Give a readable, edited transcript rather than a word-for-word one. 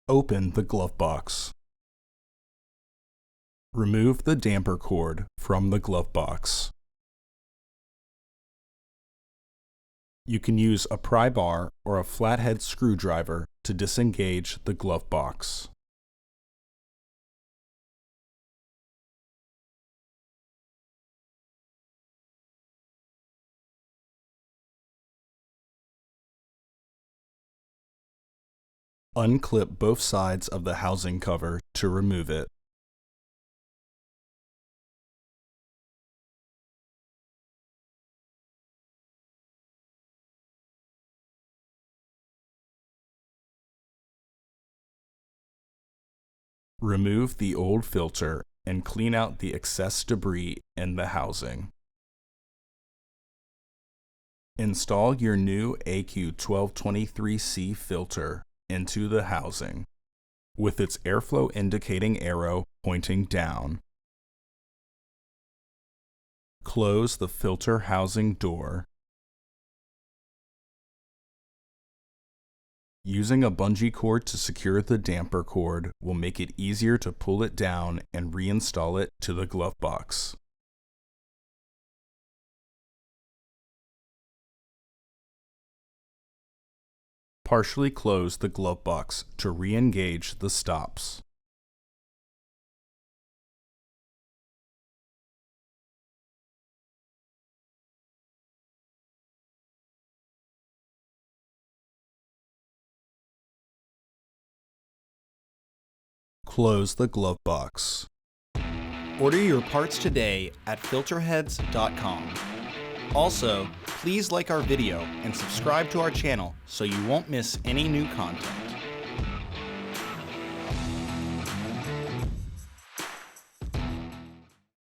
Open the glove box. Remove the damper cord from the glove box. You can use a pry bar or a flathead screwdriver to disengage the glove box. Unclip both sides of the housing cover to remove it. Remove the old filter and clean out the excess debris in the housing. Install your new AQ1223C filter into the housing, with its airflow indicating arrow pointing down. Close the filter housing door. Using a bungee cord to secure the damper cord will make it easier to pull it down and reinstall it to the glove box. Partially close the glove box to re-engage the stops. Close the glove box. Order your parts today at filterheads.com. Also, please like our video and subscribe to our channel so you won't miss any new content.